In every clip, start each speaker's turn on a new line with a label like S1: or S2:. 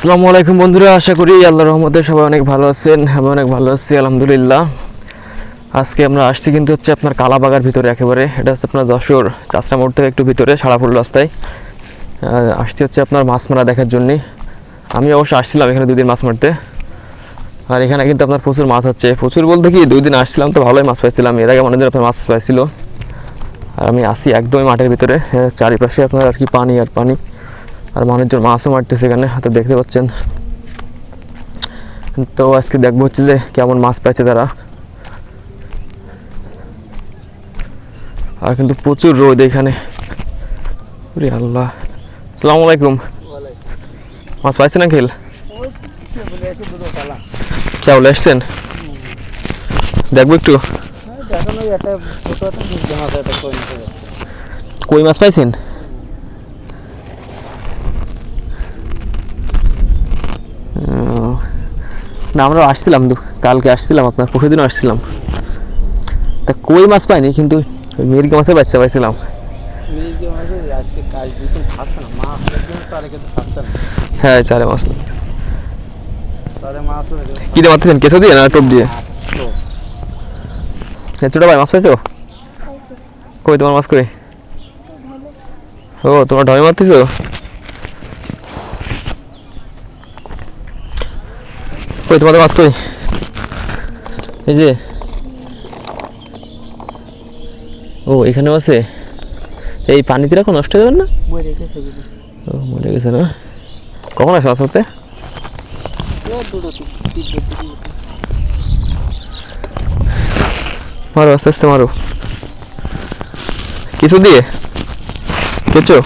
S1: আসসালামু আলাইকুম বন্ধুরা, আশা করি আল্লাহর রহমতে সবাই অনেক ভালো আছেন। আমি অনেক ভালো আছি আলহামদুলিল্লাহ। আজকে আমরা আসছি কিন্তু হচ্ছে আপনার কালাবাগার ভিতরে, একেবারে এটা হচ্ছে আপনার যশোর চাষরা মোড় থেকে একটু ভিতরে সারাফুল রাস্তায় আসছি হচ্ছে আপনার মাছ মারা দেখার জন্যে। আমি অবশ্য আসছিলাম এখানে 2 দিন মাছ মারতে, আর এখানে কিন্তু আপনার প্রচুর মাছ হচ্ছে। প্রচুর বলতে কি 2 দিন আসছিলাম তো ভালোই মাছ পাইছিলাম, এর আগে অনেকদিন আপনার মাছ পাইছিল। আর আমি আসি একদমই মাঠের ভিতরে, চারিপাশে আপনার আর কি পানি আর পানি, আর মানুষজন মাছও মারতেছে এখানে, হয়তো দেখতে পাচ্ছেন। তো আজকে দেখবো হচ্ছে যে কেমন মাছ পাইছে তারা। আর কিন্তু প্রচুর রোদ এখানে। আল্লাহ, আসসালামু আলাইকুম। মাছ পাইছেন আঙ্কেল? কেবল এসছেন, দেখবো একটু। কই মাছ পাইছেন? না, আমরা আসছিলাম কালকে আসছিলাম, আপনার পরশুদিনও আসছিলাম। তা কই মাছ পাইনি, কিন্তু মির্গি মাছের বাচ্চা পাইছিলাম। হ্যাঁ, চারে মাছ কি দিয়ে মারতেছেন, কেঁচো দিয়ে না টোপ দিয়ে? ছোট ভাই মাছ পাইছো? কই তোমার মাছ কই? ও, তোমার ঢয় মারতেছো? কই তোমাদের মাছ কই? এই যে, ও এখানেও আছে। এই পানিতে রাখো, নষ্ট হয়ে যাবেন না? ও, মরে গেছে না? কখন আসো মাছ মারতে? মারো, আস্তে আস্তে মারো। কিছু দিয়ে কেঁচো।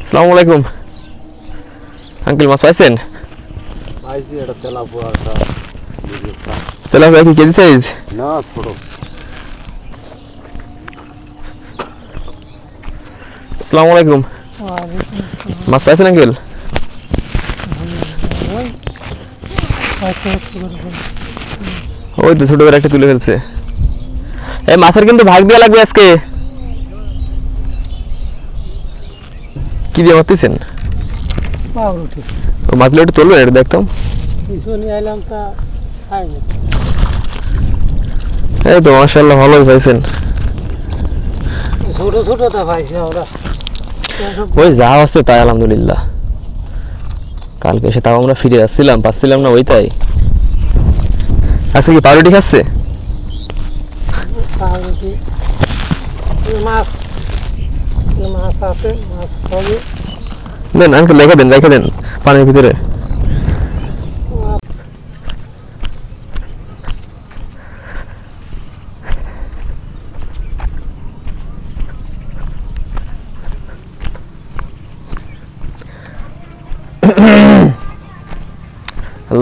S1: আসসালামু আলাইকুম আঙ্কেল, মাছ পাইছেন? তেলাপিয়া কি কেজি সাইজ? না, ছোট। আসসালামু আলাইকুম। মাছ পাইছেন আঙ্কেল? ওই তো ছোট করে একটা তুলে ফেলছে। এই মাছের কিন্তু ভাগ দেওয়া লাগবে আজকে। কি দিয়ে মারতেছেন? মাছগুলো একটু তুলবেন, এটা দেখতাম। এই তো মাশাআল্লাহ, ভালোই পাইছেন। ওই যা আছে তাই আলহামদুলিল্লাহ। কালকে এসে তাও আমরা ফিরে আসছিলাম, পাচ্ছিলাম না, ওই তাই। আজকে কি পাউরুটি খাচ্ছে? দেন আঙ্কেল, রেখে দেন পানির ভিতরে।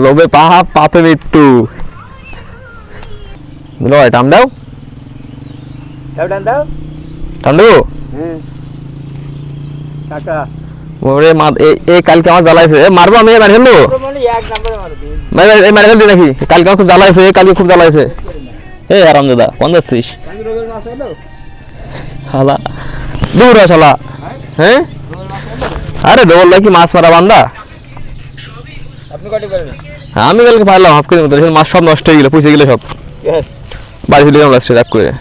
S1: লোভে পাপ, পাপে মৃত্যু। টান দাও, টান দেবো। কালকে আমার জ্বালাইছে, মারবো আমি, মারি ফেলবো, মারি ফেলবি নাকি? কালকে আমার খুব জ্বালাইছে, কালকে খুব জ্বালাইছে। এই আরাম দাদা, কোন যাচ্ছিস? শালা দূর শালা। হ্যাঁ, আরে ডবল নাকি মাছ মারা বান্দা। আমি কালকে পারলাম হাফ কেজির মতো, মাছ সব নষ্ট হয়ে গেল, পুষে গেলে সব বাড়ি চলে গেলাম লাস্টে রাগ করে।